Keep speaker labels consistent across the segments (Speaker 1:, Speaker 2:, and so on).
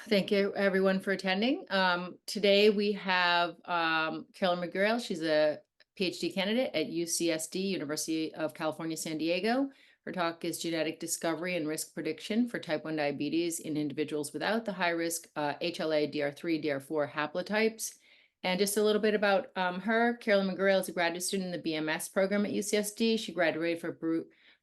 Speaker 1: Thank you, everyone, for attending. Today we have Carolyn McGrail. She's a PhD candidate at UCSD, University of California, San Diego. Her talk is Genetic Discovery and Risk Prediction for Type 1 Diabetes in Individuals Without the High-Risk HLA, DR3, DR4 haplotypes. And just a little bit about her. Carolyn McGrail is a graduate student in the BMS program at UCSD. She graduated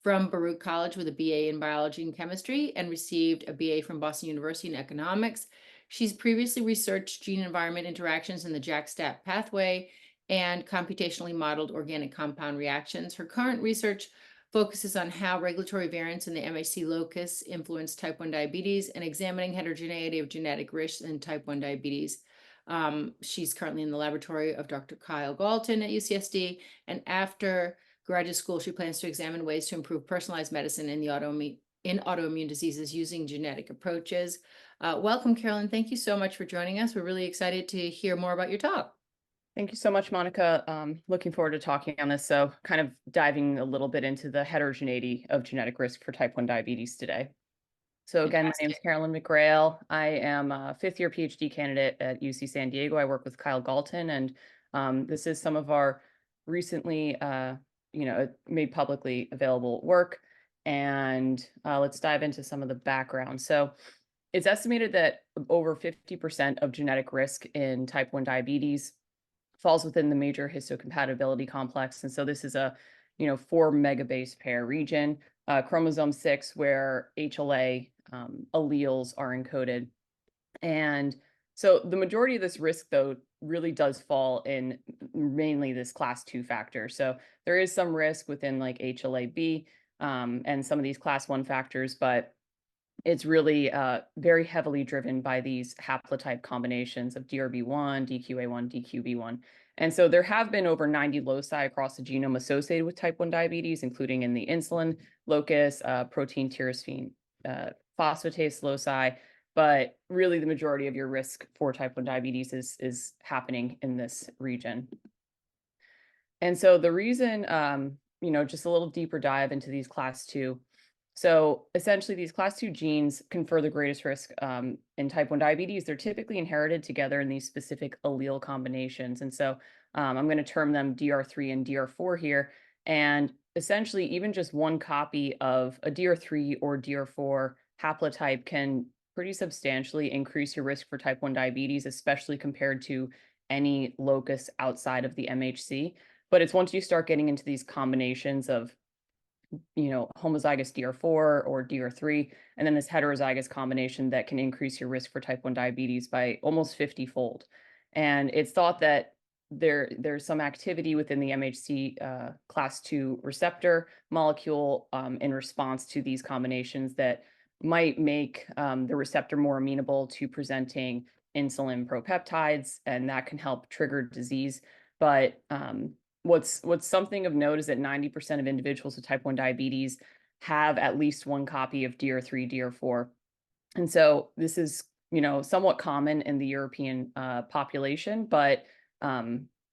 Speaker 1: from Baruch College with a BA in biology and chemistry and received a BA from Boston University in economics. She's previously researched gene-environment interactions in the JAK-STAT pathway and computationally modeled organic compound reactions. Her current research focuses on how regulatory variants in the MHC locus influence type 1 diabetes and examining heterogeneity of genetic risks in type 1 diabetes. She's currently in the laboratory of Dr. Kyle Gaulton at UCSD, and after graduate school, she plans to examine ways to improve personalized medicine in autoimmune diseases using genetic approaches. Welcome, Carolyn. Thank you so much for joining us. We're really excited to hear more about your talk.
Speaker 2: Thank you so much, Monica. Looking forward to talking on this. So kind of diving a little bit into the heterogeneity of genetic risk for type 1 diabetes today. So again, my name is Carolyn McGrail. I am a fifth-year PhD candidate at UC San Diego. I work with Kyle Galton, and this is some of our recently made publicly available work. And let's dive into some of the background. So it's estimated that over 50% of genetic risk in type 1 diabetes falls within the major histocompatibility complex. And so this is a 4 megabase pair region, chromosome 6, where HLA alleles are encoded. And so the majority of this risk, though, really does fall in mainly this class 2 factor. So there is some risk within like HLA-B and some of these class 1 factors, but it's really very heavily driven by these haplotype combinations of DRB1, DQA1, DQB1. And so there have been over 90 loci across the genome associated with type 1 diabetes, including in the insulin locus, protein tyrosine phosphatase loci. But really, the majority of your risk for type 1 diabetes is happening in this region. And so the reason, just a little deeper dive into these class 2. So essentially, these class 2 genes confer the greatest risk in type 1 diabetes. They're typically inherited together in these specific allele combinations. And so I'm going to term them DR3 and DR4 here. And essentially, even just one copy of a DR3 or DR4 haplotype can pretty substantially increase your risk for type 1 diabetes, especially compared to any locus outside of the MHC. But it's once you start getting into these combinations of homozygous DR4 or DR3, and then this heterozygous combination that can increase your risk for type 1 diabetes by almost 50-fold. And it's thought that there's some activity within the MHC class 2 receptor molecule in response to these combinations that might make the receptor more amenable to presenting insulin propeptides, and that can help trigger disease. But What's something of note is that 90% of individuals with type 1 diabetes have at least one copy of DR3, DR4. And so this is, somewhat common in the European population, but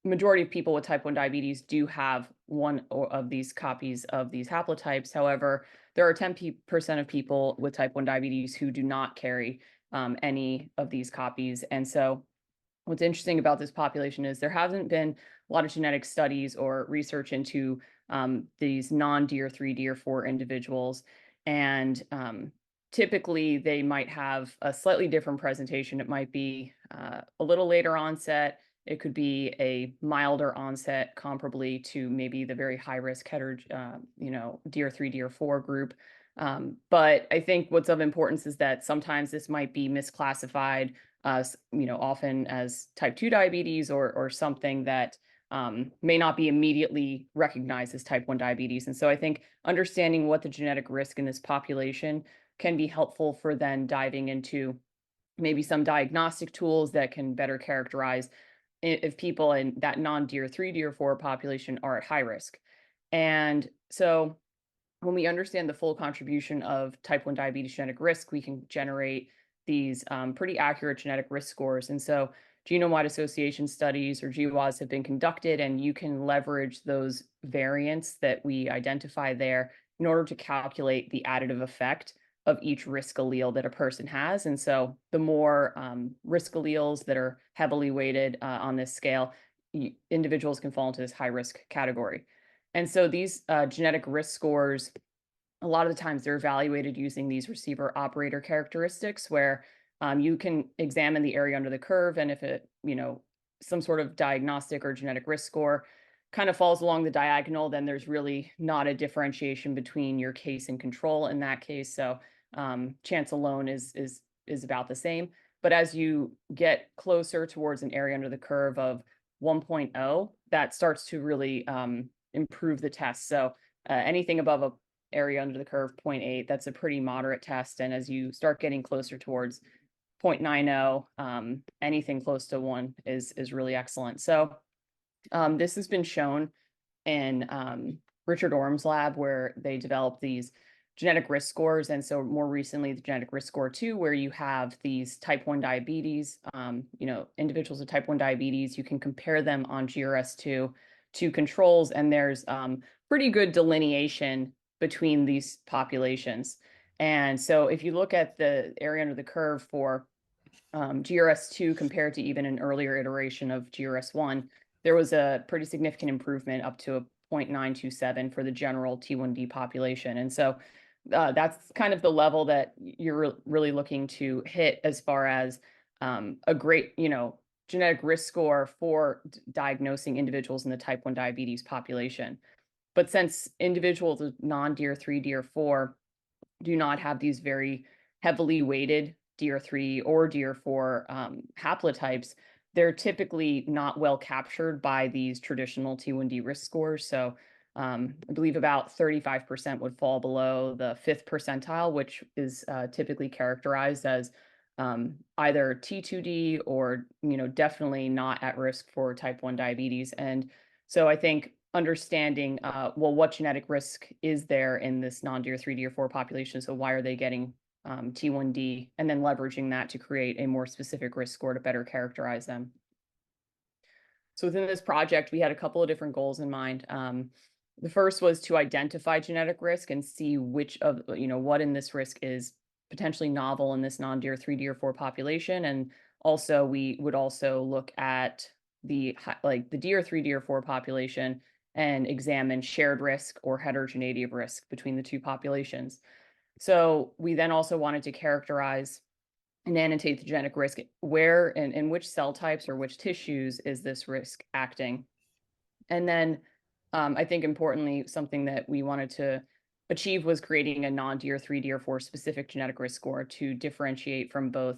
Speaker 2: majority of people with type 1 diabetes do have one of these copies of these haplotypes. However, there are 10% of people with type 1 diabetes who do not carry any of these copies. And so what's interesting about this population is there hasn't been a lot of genetic studies or research into these non-DR3, DR4 individuals. And typically, they might have a slightly different presentation. It might be a little later onset. It could be a milder onset, comparably to maybe the very high-risk DR3, DR4 group. But I think what's of importance is that sometimes this might be misclassified, often as type 2 diabetes or something that may not be immediately recognized as type 1 diabetes. And so I think understanding what the genetic risk in this population can be helpful for then diving into maybe some diagnostic tools that can better characterize if people in that non-DR3, DR4 population are at high risk. And so when we understand the full contribution of type 1 diabetes genetic risk, we can generate these pretty accurate genetic risk scores. And so genome-wide association studies, or GWAS, have been conducted, and you can leverage those variants that we identify there in order to calculate the additive effect of each risk allele that a person has. And so the more risk alleles that are heavily weighted on this scale, individuals can fall into this high risk category. And so these genetic risk scores, a lot of the times they're evaluated using these receiver operator characteristics where you can examine the area under the curve, and if it, some sort of diagnostic or genetic risk score kind of falls along the diagonal, then there's really not a differentiation between your case and control in that case. So chance alone is about the same. But as you get closer towards an area under the curve of 1.0, that starts to really improve the test. So anything above a area under the curve 0.8, that's a pretty moderate test. And as you start getting closer towards 0.90, anything close to 1 is really excellent. So this has been shown in Richard Orm's lab, where they developed these genetic risk scores. And so more recently, the genetic risk score 2, where you have these type 1 diabetes, individuals with type 1 diabetes, you can compare them on GRS2 to controls, and there's pretty good delineation between these populations. And so if you look at the area under the curve for GRS2 compared to even an earlier iteration of GRS1, there was a pretty significant improvement up to a 0.927 for the general T1D population. And so that's kind of the level that you're really looking to hit as far as a great, genetic risk score for diagnosing individuals in the type 1 diabetes population. But since individuals with non-DR3, DR4 do not have these very heavily weighted DR3 or DR4 haplotypes, they're typically not well captured by these traditional T1D risk scores. So I believe about 35% would fall below the 5th percentile, which is typically characterized as either T2D or, definitely not at risk for type 1 diabetes. And so I think understanding, what genetic risk is there in this non-DR3, DR4 population? So why are they getting T1D, and then leveraging that to create a more specific risk score to better characterize them. So within this project, we had a couple of different goals in mind. The first was to identify genetic risk and see which of, what in this risk is potentially novel in this non-DR3, DR4 population. And also we would also look at the DR3, DR4 population and examine shared risk or heterogeneity of risk between the two populations. So we then also wanted to characterize and annotate the genetic risk. Where and in which cell types or which tissues is this risk acting? And then I think importantly, something that we wanted to achieve was creating a non-DR3, DR4 specific genetic risk score to differentiate from both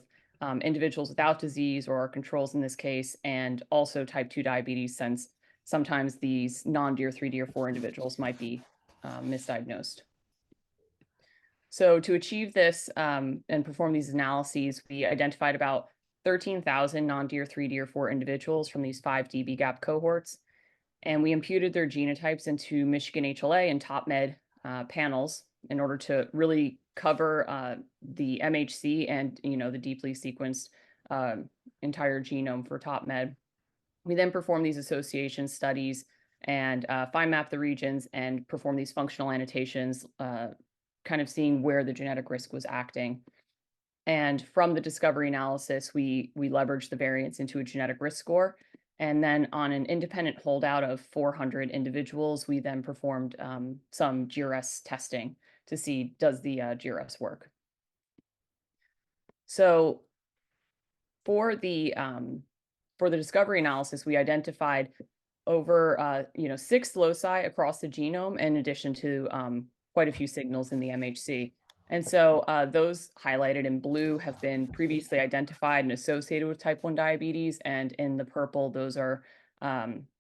Speaker 2: individuals without disease or controls in this case, and also type 2 diabetes, since sometimes these non-DR3, DR4 individuals might be misdiagnosed. So to achieve this and perform these analyses, we identified about 13,000 non-DR3, DR4 individuals from these 5 dbGaP cohorts, and we imputed their genotypes into Michigan HLA and TopMed panels in order to really cover the MHC and the deeply sequenced entire genome for TopMed. We then perform these association studies and fine map the regions and perform these functional annotations, kind of seeing where the genetic risk was acting. And from the discovery analysis, we leveraged the variance into a genetic risk score. And then on an independent holdout of 400 individuals, we then performed some GRS testing to see, does the GRS work? So for the discovery analysis, we identified over 6 loci across the genome, in addition to quite a few signals in the MHC. And so those highlighted in blue have been previously identified and associated with type 1 diabetes, and in the purple, those are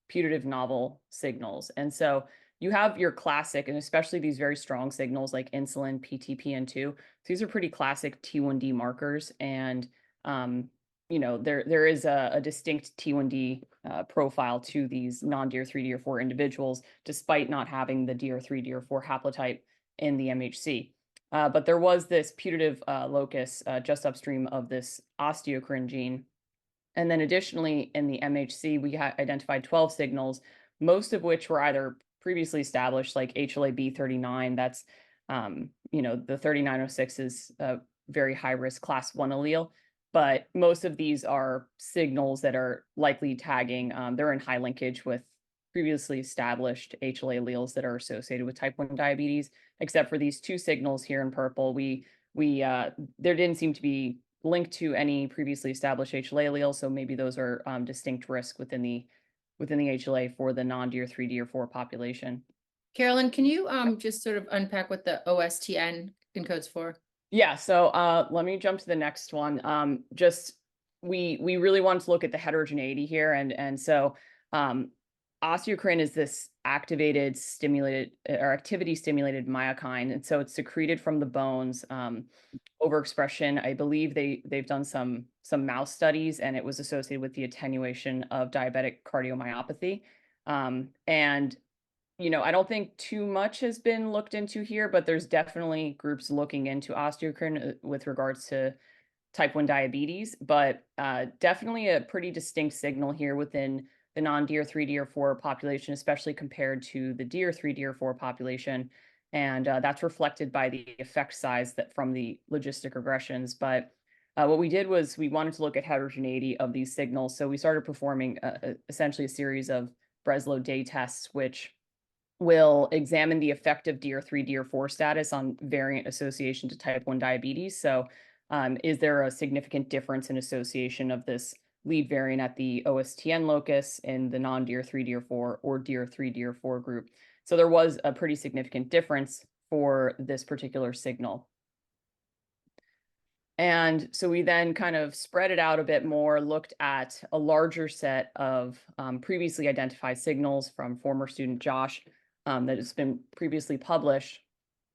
Speaker 2: putative novel signals. And so you have your classic, and especially these very strong signals like insulin, PTPN2. These are pretty classic T1D markers, and there is a distinct T1D profile to these non-DR3, DR4 individuals, despite not having the DR3, DR4 haplotype in the MHC. But there was this putative locus just upstream of this osteochrin gene. And then additionally, in the MHC, we identified 12 signals, most of which were either previously established, like HLA-B39, that's The 3906 is a very high risk class 1 allele, but most of these are signals that are likely tagging. They're in high linkage with previously established HLA alleles that are associated with type 1 diabetes, except for these two signals here in purple. There didn't seem to be linked to any previously established HLA allele, so maybe those are distinct risk within the HLA for the non-DR3, DR4 population.
Speaker 1: Carolyn, can you just sort of unpack what the OSTN encodes for?
Speaker 2: Yeah, so let me jump to the next one. Just we really want to look at the heterogeneity here, and so osteochrin is this activity stimulated myokine, and so it's secreted from the bones. Overexpression, I believe they've done some mouse studies, and it was associated with the attenuation of diabetic cardiomyopathy. And I don't think too much has been looked into here, but there's definitely groups looking into osteochrin with regards to type 1 diabetes, but definitely a pretty distinct signal here within the non-DR3, DR4 population, especially compared to the DR3, DR4 population. And that's reflected by the effect size that from the logistic regressions. But what we did was we wanted to look at heterogeneity of these signals. So we started performing essentially a series of Breslow day tests, which will examine the effective DR3, DR4 status on variant association to type 1 diabetes. So is there a significant difference in association of this lead variant at the OSTN locus in the non-DR3, DR4 or DR3, DR4 group? So there was a pretty significant difference for this particular signal. And so we then kind of spread it out a bit more, looked at a larger set of previously identified signals from former student Josh that has been previously published.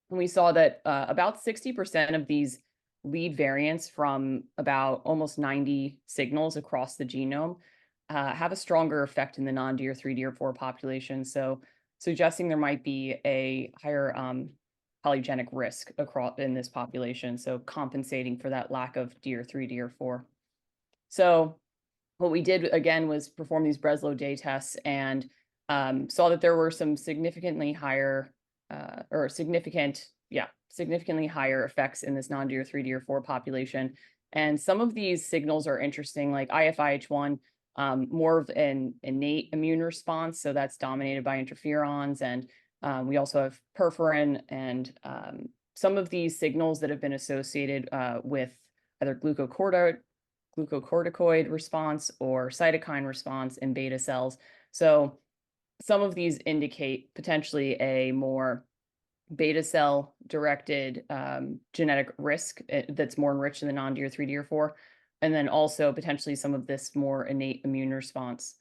Speaker 2: And we saw that about 60% of these lead variants from about almost 90 signals across the genome have a stronger effect in the non-DR3, DR4 population. So suggesting there might be a higher polygenic risk across in this population. So compensating for that lack of DR3, DR4. So what we did again was perform these Breslow day tests and saw that there were some significantly higher significantly higher effects in this non-DR3, DR4 population. And some of these signals are interesting, like IFIH1, more of an innate immune response. So that's dominated by interferons. And we also have perforin and some of these signals that have been associated with either glucocorticoid response or cytokine response in beta cells. So some of these indicate potentially a more beta cell directed genetic risk that's more enriched in the non-DR3, DR4, and then also potentially some of this more innate immune response.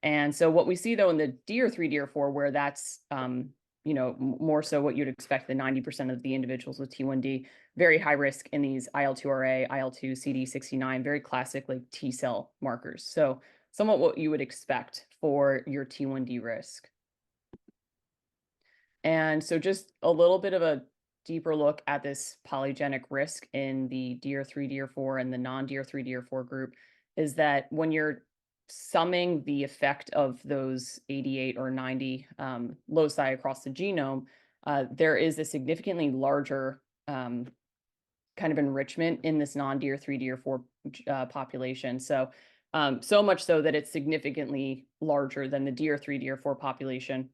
Speaker 2: And so what we see though in the DR3, DR4, where that's more so what you'd expect, the 90% of the individuals with T1D, very high risk in these IL2RA, IL2, CD69, very classic like T cell markers. So somewhat what you would expect for your T1D risk. And so just a little bit of a deeper look at this polygenic risk in the DR3, DR4 and the non-DR3, DR4 group is that when you're summing the effect of those 88 or 90 loci across the genome, there is a significantly larger kind of enrichment in this non-DR3, DR4 population. So, so much so that it's significantly larger than the DR3, DR4 population.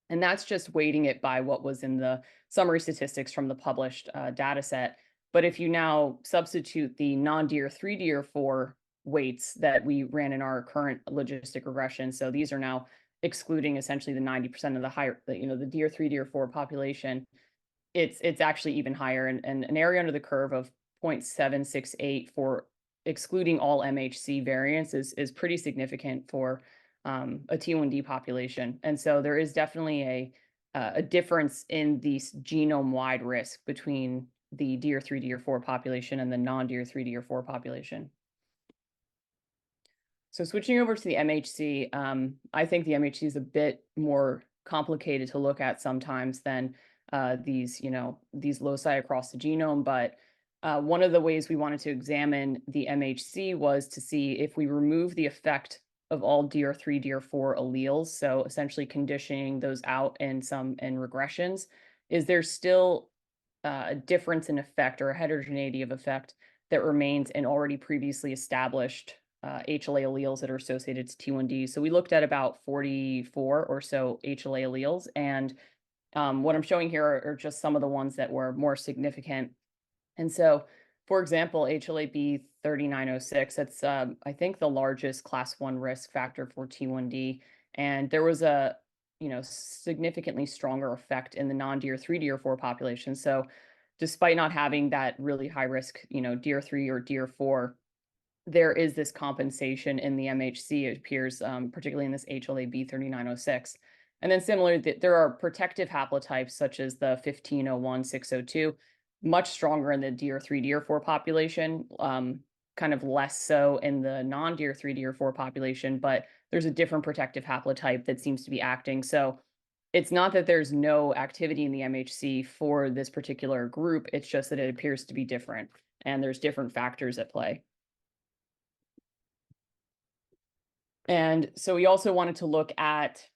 Speaker 2: And that's just weighting it by what was in the summary statistics from the published data set. But if you now substitute the non-DR3, DR4 weights that we ran in our current logistic regression, so these are now excluding essentially the 90% of the higher, the DR3, DR4 population, it's actually even higher, and an area under the curve of 0.768 for excluding all MHC variants is pretty significant for a T1D population. And so there is definitely a difference in the genome-wide risk between the DR3, DR4 population and the non-DR3, DR4 population. So switching over to the MHC, I think the MHC is a bit more complicated to look at sometimes than these loci across the genome. But one of the ways we wanted to examine the MHC was to see if we remove the effect of all DR3, DR4 alleles, so essentially conditioning those out in regressions, is there still a difference in effect or a heterogeneity of effect that remains in already previously established HLA alleles that are associated to T1D. So we looked at about 44 or so HLA alleles, and what I'm showing here are just some of the ones that were more significant. And so, for example, HLA-B 3906, that's I think the largest class 1 risk factor for T1D, and there was a significantly stronger effect in the non-DR3 DR4 population. So despite not having that really high risk, DR3 or DR4, there is this compensation in the MHC, it appears, particularly in this HLA-B 3906. And then similarly, there are protective haplotypes such as the 1501, 602, much stronger in the DR3, DR4 population, kind of less so in the non-DR3, DR4 population, but there's a different protective haplotype that seems to be acting. So it's not that there's no activity in the MHC for this particular group, it's just that it appears to be different, and there's different factors at play. And so we also wanted to look at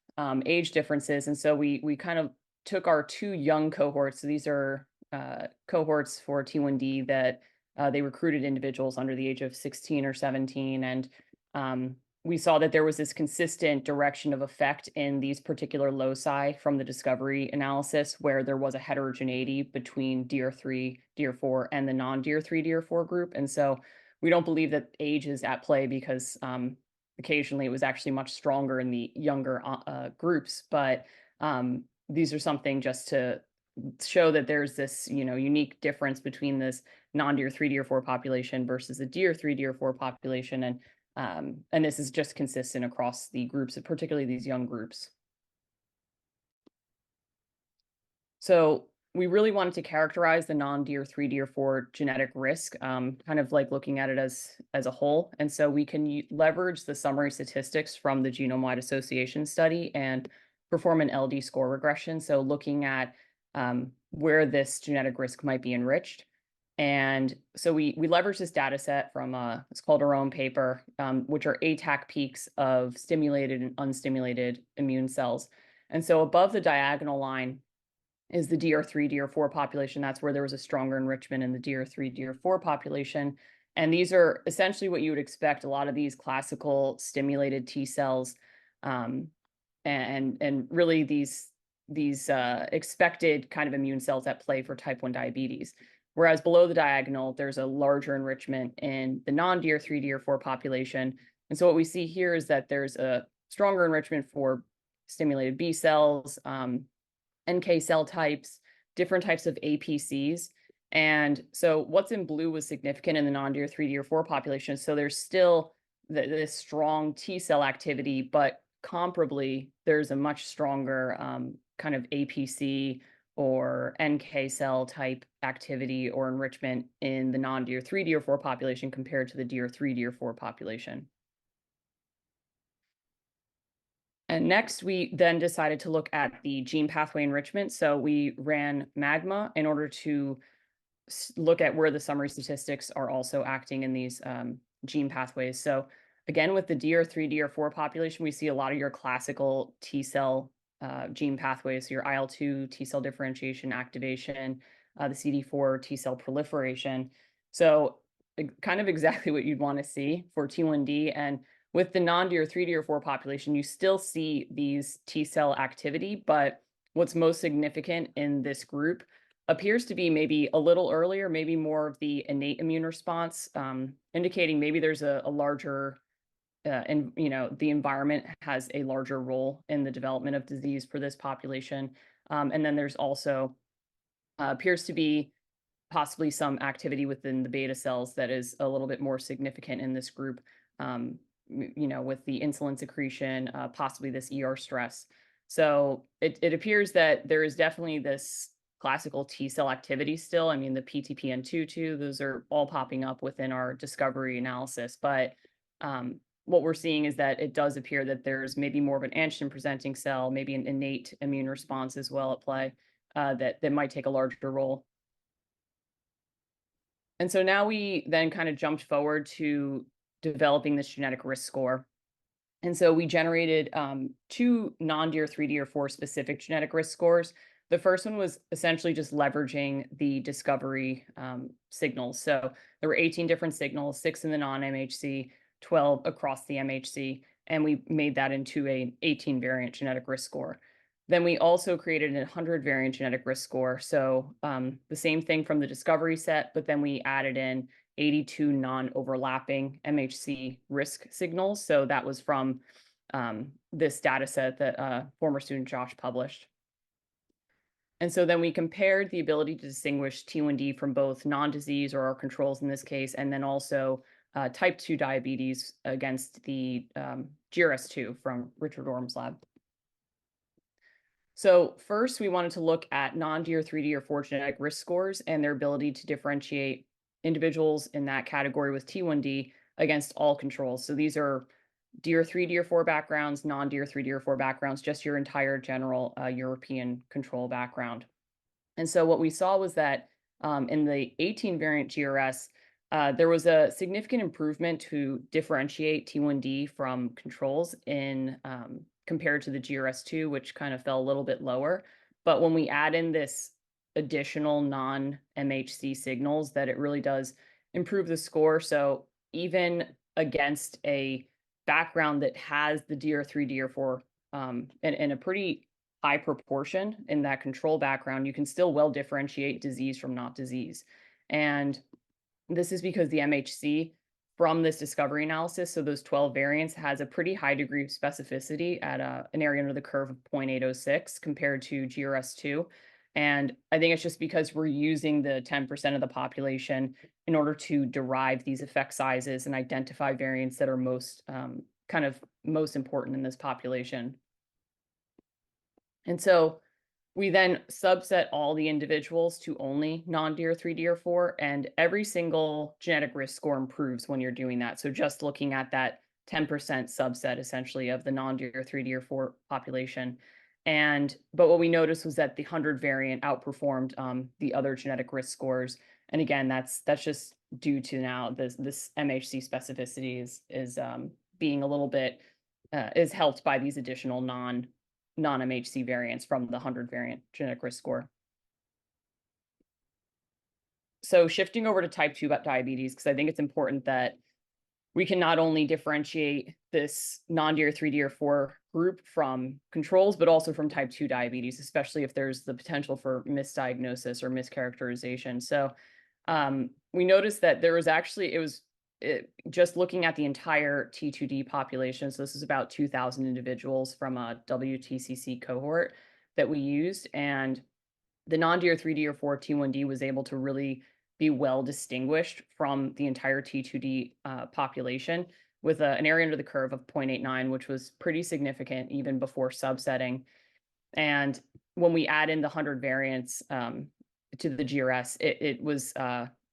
Speaker 2: age differences. And so we kind of took our two young cohorts. So these are cohorts for T1D that they recruited individuals under the age of 16 or 17. And we saw that there was this consistent direction of effect in these particular loci from the discovery analysis, where there was a heterogeneity between DR3, DR4, and the non-DR3, DR4 group. And so we don't believe that age is at play, because occasionally it was actually much stronger in the younger groups, but these are something just to show that there's this unique difference between this non-DR3 DR4 population versus the DR3 DR4 population, and this is just consistent across the groups, particularly these young groups. So we really wanted to characterize the non-DR3 DR4 genetic risk, kind of like looking at it as a whole. And so we can leverage the summary statistics from the genome-wide association study and perform an LD score regression. So looking at where this genetic risk might be enriched. And so we leverage this data set from it's called our own paper, which are ATAC peaks of stimulated and unstimulated immune cells. And so above the diagonal line is the DR3, DR4 population. That's where there was a stronger enrichment in the DR3, DR4 population. And these are essentially what you would expect, a lot of these classical stimulated T cells, and really these expected kind of immune cells at play for type 1 diabetes. Whereas below the diagonal, there's a larger enrichment in the non-DR3, DR4 population. And so what we see here is that there's a stronger enrichment for stimulated B cells, NK cell types, different types of APCs. And so what's in blue was significant in the non-DR3, DR4 population. So there's still this strong T cell activity, but comparably, there's a much stronger kind of APC or NK cell type activity or enrichment in the non-DR3, DR4 population compared to the DR3, DR4 population. And next, we then decided to look at the gene pathway enrichment. So we ran MAGMA in order to look at where the summary statistics are also acting in these gene pathways. So again, with the DR3, DR4 population, we see a lot of your classical T cell gene pathways, so your IL-2 T cell differentiation activation, the CD4 T cell proliferation. So kind of exactly what you'd want to see for T1D. And with the non-DR3, DR4 population, you still see these T cell activity, but what's most significant in this group appears to be maybe a little earlier, maybe more of the innate immune response, indicating maybe there's a larger, and the environment has a larger role in the development of disease for this population. And then there's also appears to be possibly some activity within the beta cells that is a little bit more significant in this group, with the insulin secretion, possibly this ER stress. So it appears that there is definitely this classical T cell activity still. I mean, the PTPN2 too, those are all popping up within our discovery analysis. But what we're seeing is that it does appear that there's maybe more of an antigen presenting cell, maybe an innate immune response as well at play, that might take a larger role. And so now we then kind of jumped forward to developing this genetic risk score. And so we generated two non-DR3, DR4 specific genetic risk scores. The first one was essentially just leveraging the discovery signals. So there were 18 different signals, 6 in the non-MHC, 12 across the MHC, and we made that into a 18 variant genetic risk score. Then we also created a 100 variant genetic risk score. So the same thing from the discovery set, but then we added in 82 non-overlapping MHC risk signals. So that was from this data set that former student Josh published. And so then we compared the ability to distinguish T1D from both non-disease or our controls in this case, and then also type 2 diabetes against the GRS2 from Richard Orm's lab. So first, we wanted to look at non-DR3D or 4 genetic risk scores and their ability to differentiate individuals in that category with T1D against all controls. So these are DR3, DR4 backgrounds, non-DR3, DR4 backgrounds, just your entire general European control background. And so what we saw was that in the 18 variant GRS, there was a significant improvement to differentiate T1D from controls in compared to the GRS2, which kind of fell a little bit lower. But when we add in this additional non-MHC signals, that it really does improve the score. So even against a background that has the DR3, DR4 in a pretty high proportion in that control background, you can still well differentiate disease from not disease. And this is because the MHC from this discovery analysis, so those 12 variants, has a pretty high degree of specificity at an area under the curve of 0.806 compared to GRS2. And I think it's just because we're using the 10% of the population in order to derive these effect sizes and identify variants that are most most important in this population. And so we then subset all the individuals to only non-DR3, DR4, and every single genetic risk score improves when you're doing that. So just looking at that 10% subset essentially of the non-DR3, DR4 population. But what we noticed was that the 100 variant outperformed the other genetic risk scores. And again, that's just due to now this MHC specificity is being a little bit is helped by these additional non-MHC variants from the 100 variant genetic risk score. So shifting over to type 2 diabetes, because I think it's important that we can not only differentiate this non-DR3, DR4 group from controls, but also from type 2 diabetes, especially if there's the potential for misdiagnosis or mischaracterization. So we noticed that there was actually, just looking at the entire T2D population, so this is about 2,000 individuals from a WTCC cohort that we used, and the non-DR3, DR4 T1D was able to really be well distinguished from the entire T2D population with an area under the curve of 0.89, which was pretty significant even before subsetting. And when we add in the 100 variants to the GRS, it was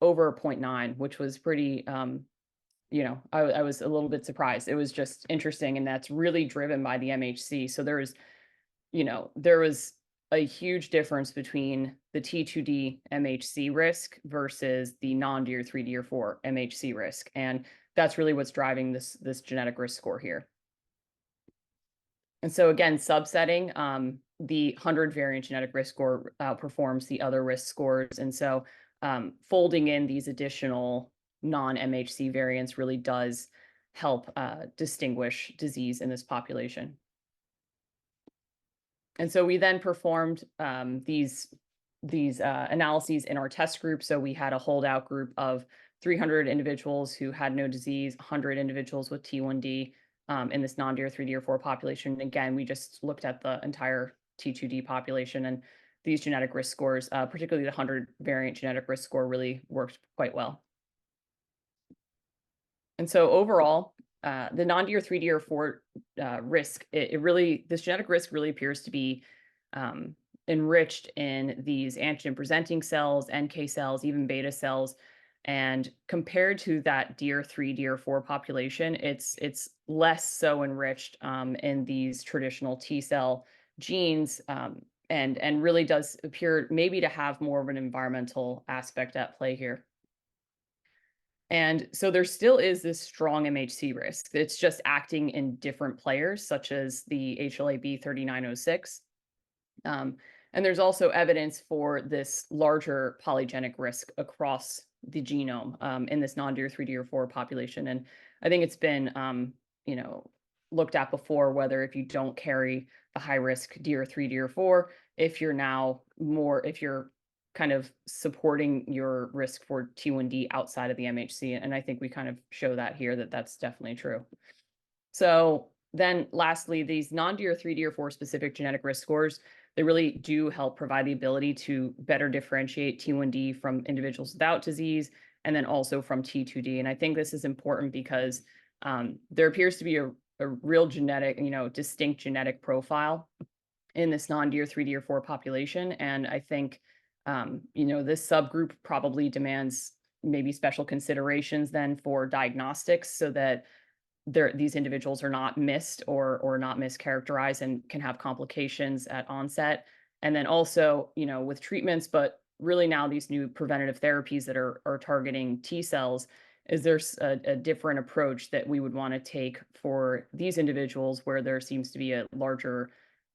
Speaker 2: over 0.9, which was pretty I was a little bit surprised. It was just interesting, and that's really driven by the MHC. So there was a huge difference between the T2D MHC risk versus the non-DR3, DR4 MHC risk, and that's really what's driving this genetic risk score here. And so again, subsetting, the 100 variant genetic risk score outperforms the other risk scores, and so folding in these additional non-MHC variants really does help distinguish disease in this population. And so we then performed these analyses in our test group. So we had a holdout group of 300 individuals who had no disease, 100 individuals with T1D in this non-DR3, DR4 population. And again, we just looked at the entire T2D population, and these genetic risk scores, particularly the 100 variant genetic risk score, really worked quite well. And so overall, the non-DR3, DR4 risk, this genetic risk really appears to be enriched in these antigen presenting cells, NK cells, even beta cells. And compared to that DR3, DR4 population, it's less so enriched in these traditional T cell genes, and really does appear maybe to have more of an environmental aspect at play here. And so there still is this strong MHC risk. It's just acting in different players, such as the HLA-B3906. And And there's also evidence for this larger polygenic risk across the genome in this non-DR3-DR4 population. And I think it's been, you know, looked at before whether if you don't carry the high risk DR3, DR4, if you're kind of supporting your risk for T1D outside of the MHC. And I think we kind of show that here that that's definitely true. So then lastly, these non-DR3, DR4 specific genetic risk scores, they really do help provide the ability to better differentiate T1D from individuals without disease and then also from T2D. And I think this is important because there appears to be a real genetic, distinct genetic profile in this non-DR3, DR4 population. And I think, this subgroup probably demands maybe special considerations then for diagnostics so that these individuals are not missed or not mischaracterized and can have complications at onset. And then also, with treatments, but really now these new preventative therapies that are targeting T cells, is there's a different approach that we would want to take for these individuals where there seems to be a larger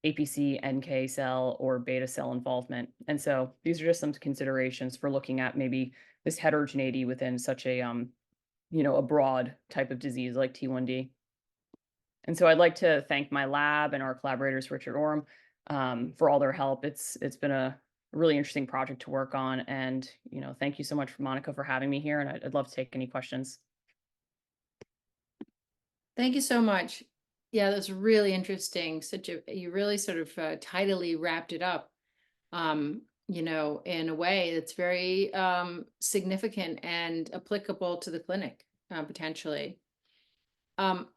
Speaker 2: APC, NK cell, or beta cell involvement. And so these are just some considerations for looking at maybe this heterogeneity within such a broad type of disease like T1D. And so I'd like to thank my lab and our collaborators, Richard Orm, for all their help. It's been a really interesting project to work on. And, thank you so much, Monica, for having me here. And I'd love to take any questions.
Speaker 1: Thank you so much. Yeah, that's really interesting. You really sort of tidily wrapped it up, in a way that's very significant and applicable to the clinic, potentially.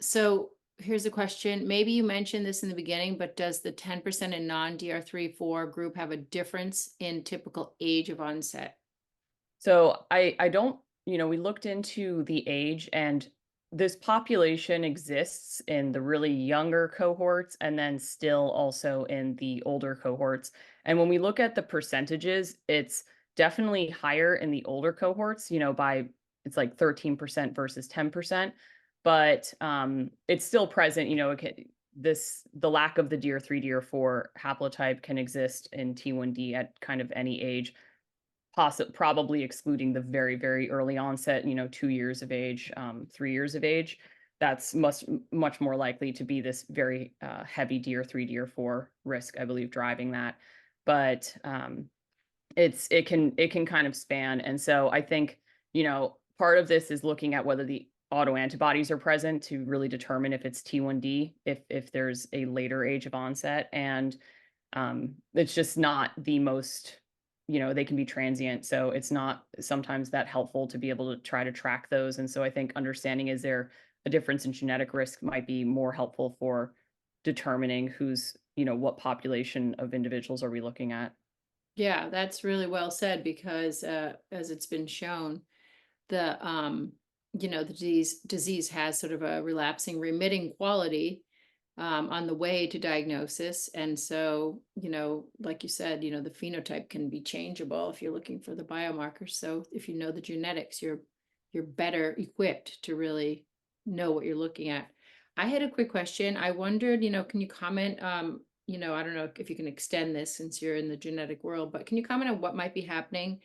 Speaker 1: So here's a question. Maybe you mentioned this in the beginning, but does the 10% in non-DR3/4 group have a difference in typical age of onset?
Speaker 2: So I don't, we looked into the age, and this population exists in the really younger cohorts and then still also in the older cohorts. And when we look at the percentages, it's definitely higher in the older cohorts, it's like 13% versus 10%. But it's still present, the lack of the DR3, DR4 haplotype can exist in T1D at kind of any age, probably excluding the very, very early onset, 2 years of age, 3 years of age. That's much more likely to be this very heavy DR3, DR4 risk, I believe, driving that. But it can kind of span. And so I think, part of this is looking at whether the autoantibodies are present to really determine if it's T1D, if there's a later age of onset. And it's just not the most, they can be transient. So it's not sometimes that helpful to be able to try to track those. And so I think understanding, is there a difference in genetic risk, might be more helpful for determining what population of individuals are we looking at.
Speaker 1: Yeah, that's really well said because as it's been shown, the the disease has sort of a relapsing remitting quality on the way to diagnosis. And so, like you said, the phenotype can be changeable if you're looking for the biomarkers. So if you know the genetics, you're better equipped to really know what you're looking at. I had a quick question. I wondered, can you comment, I don't know if you can extend this since you're in the genetic world, but can you comment on what might be happening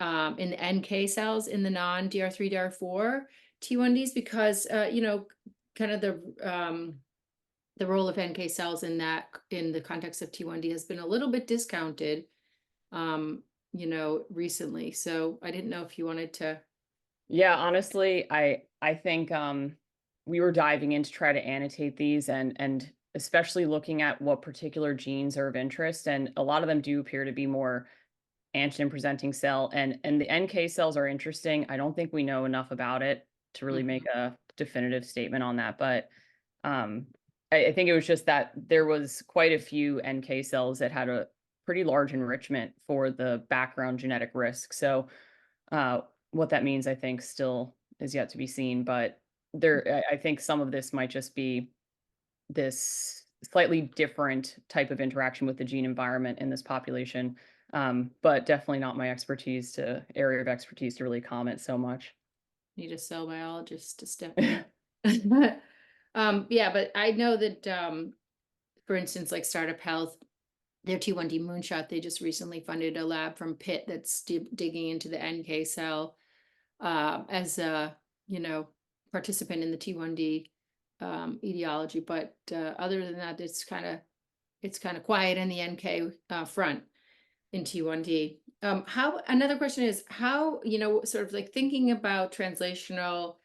Speaker 1: in the NK cells in the non-DR3, DR4 T1Ds? Because, kind of the role of NK cells in the context of T1D has been a little bit discounted, recently. So I didn't know if you wanted to.
Speaker 2: Yeah, honestly, I think we were diving in to try to annotate these and especially looking at what particular genes are of interest, and a lot of them do appear to be more antigen presenting cell, and the NK cells are interesting. I don't think we know enough about it to really make a definitive statement on that, but I think it was just that there was quite a few NK cells that had a pretty large enrichment for the background genetic risk. So what that means, I think, still is yet to be seen. But I think some of this might just be this slightly different type of interaction with the gene environment in this population. But definitely not my area of expertise to really comment so much.
Speaker 1: Need a cell biologist to step in. Yeah, but I know that, for instance, like Startup Health their T1D moonshot. They just recently funded a lab from Pitt that's digging into the NK cell as a, participant in the T1D etiology. But other than that, it's kind of quiet in the NK front in T1D. Another question is how, sort of like thinking about translational,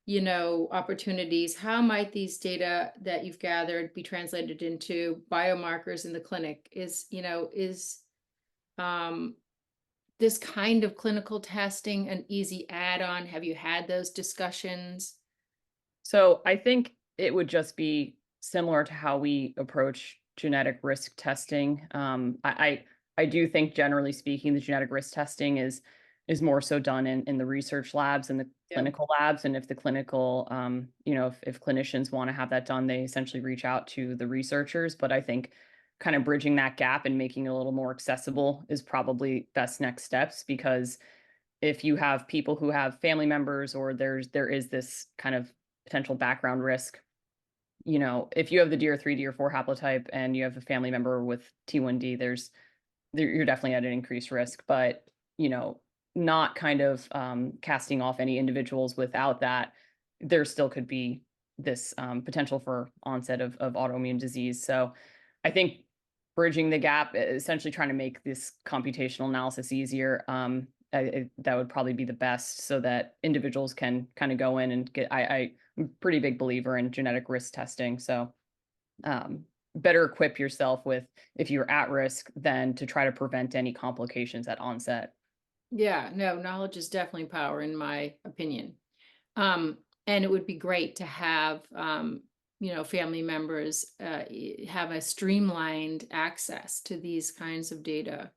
Speaker 1: opportunities, how might these data that you've gathered be translated into biomarkers in the clinic? Is this kind of clinical testing an easy add-on? Have you had those discussions?
Speaker 2: So I think it would just be similar to how we approach genetic risk testing. I do think, generally speaking, the genetic risk testing is more so done in the research labs and the
Speaker 1: Yeah.
Speaker 2: clinical labs. And if the clinical, if clinicians want to have that done, they essentially reach out to the researchers. But I think kind of bridging that gap and making it a little more accessible is probably best next steps, because if you have people who have family members, or there is this kind of potential background risk, if you have the DR3, DR4 haplotype and you have a family member with T1D, you're definitely at an increased risk. But, not kind of casting off any individuals without that, there still could be this potential for onset of autoimmune disease. So I think bridging the gap, essentially trying to make this computational analysis easier, that would probably be the best, so that individuals can kind of go in and get, I'm a pretty big believer in genetic risk testing. So better equip yourself with, if you're at risk, than to try to prevent any complications at onset.
Speaker 1: Yeah, no, knowledge is definitely power, in my opinion. And it would be great to have, family members have a streamlined access to these kinds of data,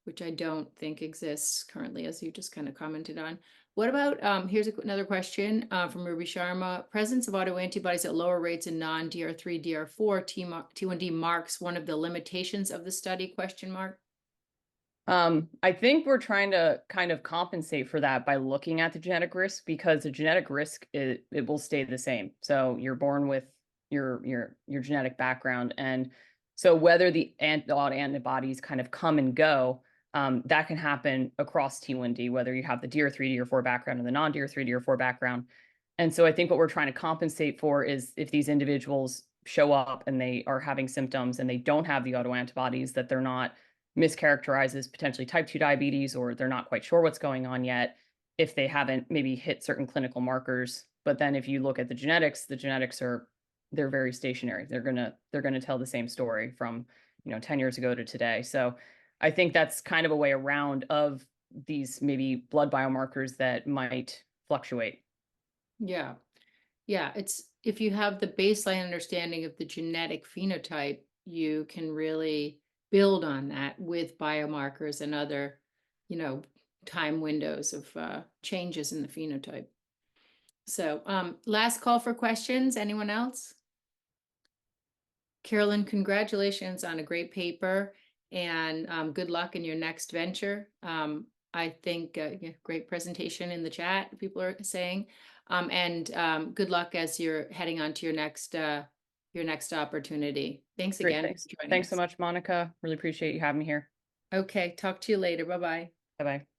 Speaker 1: which I don't think exists currently, as you just kind of commented on. What about, here's another question from Ruby Sharma. Presence of autoantibodies at lower rates in non-DR3, DR4, T1D marks one of the limitations of the study, question mark?
Speaker 2: I think we're trying to kind of compensate for that by looking at the genetic risk, because the genetic risk, it will stay the same. So you're born with your genetic background, and so whether the antibodies kind of come and go, that can happen across T1D, whether you have the DR3, DR4 background or the non-DR3, DR4 background. And so I think what we're trying to compensate for is, if these individuals show up and they are having symptoms and they don't have the autoantibodies, that they're not mischaracterized as potentially type 2 diabetes, or they're not quite sure what's going on yet, if they haven't maybe hit certain clinical markers. But then if you look at the genetics they're very stationary. They're gonna tell the same story from 10 years ago to today. So I think that's kind of a way around of these maybe blood biomarkers that might fluctuate.
Speaker 1: Yeah. Yeah, it's if you have the baseline understanding of the genetic phenotype, you can really build on that with biomarkers and other, you know, time windows of changes in the phenotype. So, last call for questions. Anyone else? Carolyn, congratulations on a great paper, and good luck in your next venture. I think yeah, great presentation in the chat, people are saying. And good luck as you're heading on to your next opportunity. Thanks
Speaker 2: Great,
Speaker 1: again
Speaker 2: thanks.
Speaker 1: for joining
Speaker 2: Thanks so
Speaker 1: us.
Speaker 2: much, Monica. Really appreciate you having me here.
Speaker 1: Okay, talk to you later. Bye-bye.
Speaker 2: Bye-bye.